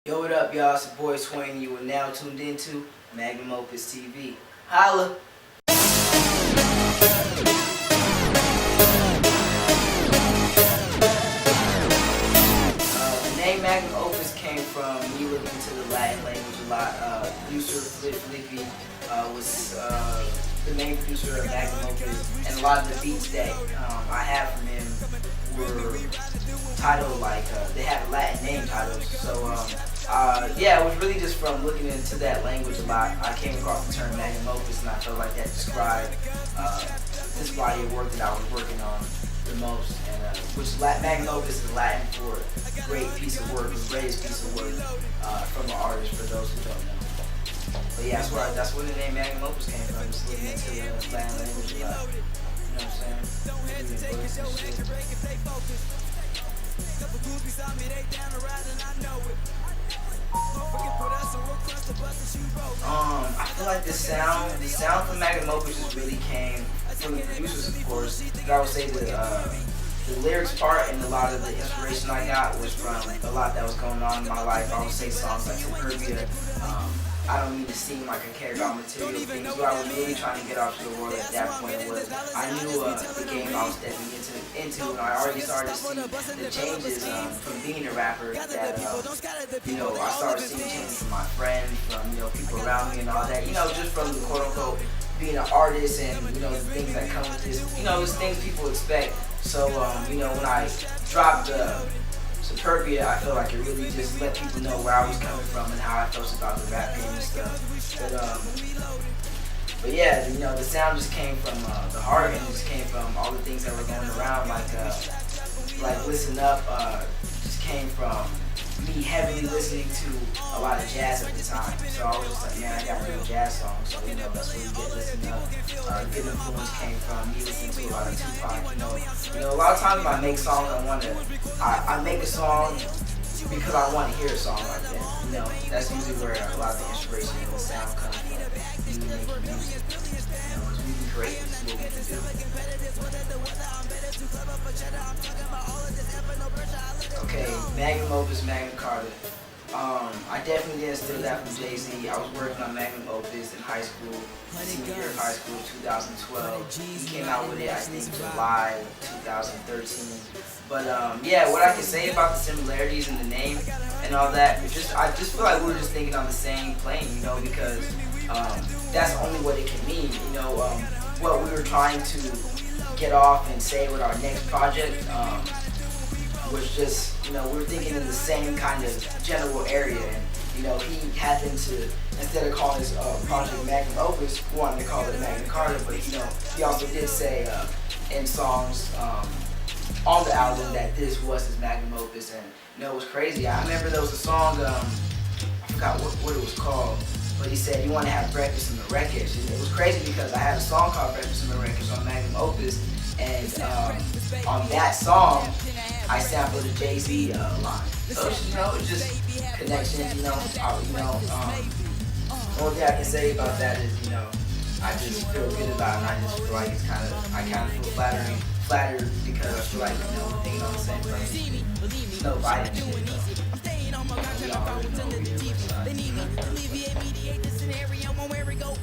Yo, what up, y'all? It's your boy Swain. You are now tuned into Magnum Opus TV. Holla! The name Magnum Opus came from me looking into the Latin language a lot. Producer Flippy was the main producer of Magnum Opus, and a lot of the beats that I have from him were titled like they had Latin name titles. So yeah, it was really just from looking into that language a lot. I came across the term Magnum Opus, and I felt like that described this body of work that I was working on the most. And which Magnum Opus is Latin for great piece of work, the greatest piece of work from an artist. For those who don't know. But yeah, that's where the name Magnum Opus came from. Just looking into the Latin language a lot. You know what I'm saying? I feel like the sound from Magnum Opus just really came from the producers, of course. But I would say the lyrics part and a lot of the inspiration I got was from a lot that was going on in my life. I would say songs like Suburbia, I don't mean to seem like I cared about material things. What I was really trying to get off to the world at that point was I knew the game I was stepping into, and I already started to see the changes from being a rapper. That I started seeing changes from my friends, from people around me, and all that. Just from the quote unquote being an artist, and the things that come with this. There's things people expect. So when I dropped the Superbia, I feel like it really just let people know where I was coming from and how I felt about the rap game and stuff. But yeah, the sound just came from the heart, and it just came from all the things that were going around, like Listen Up, just came from me heavily listening to a lot of jazz at the time. So I was just like, man, I gotta do a jazz song. So that's where you get Listen Up. Good influence came from me listening to a lot of Tupac. A lot of times when I make songs, I make a song because I want to hear a song like that. That's usually where a lot of the inspiration and the sound comes from. Me making music. It's really great. This is what we can do. Okay, Magnum Opus, Magna Carta. I definitely didn't steal that from Jay-Z. I was working on Magnum Opus in high school, senior year of high school, 2012. He came out with it, I think, July 2013. But yeah, what I can say about the similarities in the name and all that, I just feel like we were just thinking on the same plane, because that's only what it can mean. What we were trying to get off and say with our next project was just, we were thinking in the same kind of general area. And, he happened to, instead of calling his project Magnum Opus, wanted to call it Magna Carta. But, he also did say in songs on the album that this was his Magnum Opus. And, it was crazy. I remember there was a song, I forgot what it was called, but he said, you want to have breakfast in the wreckage. And it was crazy because I had a song called Breakfast in the Wreckage on Magnum Opus. And on that song, I sampled the Jay-Z line. So it's just connections. Only thing I can say about that is, I just feel good about it. And I just feel like I kind of feel flattered because I feel like we're thinking on the same plane. There's no fighting shit. We already know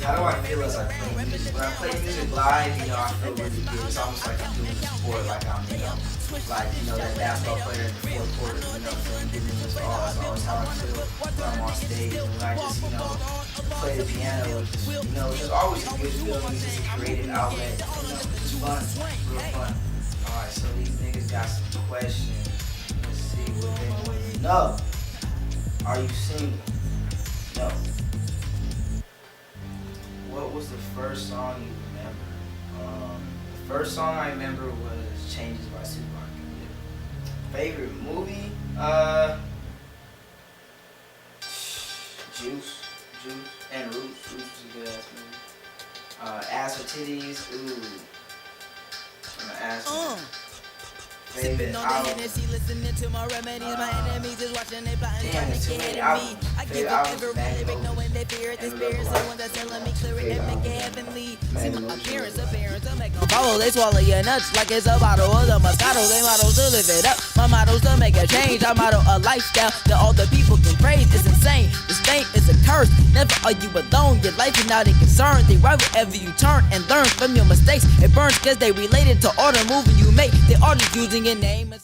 How do I feel as I play music? When I play music live, I feel really good. It's almost like I'm doing a sport, like I'm, that basketball player in the fourth quarter, giving this all. That's always how I feel when I'm on stage. And when I just, play the piano, it's just always a good feeling. It's just a creative outlet. It's just fun, real fun. Alright, so these niggas got some questions. Let's see what they want to know. Are you single? No. What was the first song you remember? The first song I remember was Changes by Tupac. Favorite movie? Juice and Roots. Roots was a good ass movie. Ass or Titties? Ooh. I'm gonna ask you. favorite album. Damn, there's too many albums. Favorite albums, Magnum Opus. Follow, they swallow your nuts like it's a bottle of the Moscato. They models to live it up. My motto's to make a change. I model a lifestyle that all the people can praise. It's insane. This thing is a curse. Never are you alone. Your life is not in concern. They right wherever you turn and learn from your mistakes. It burns cause they related to all the moving you make. They all just using your name and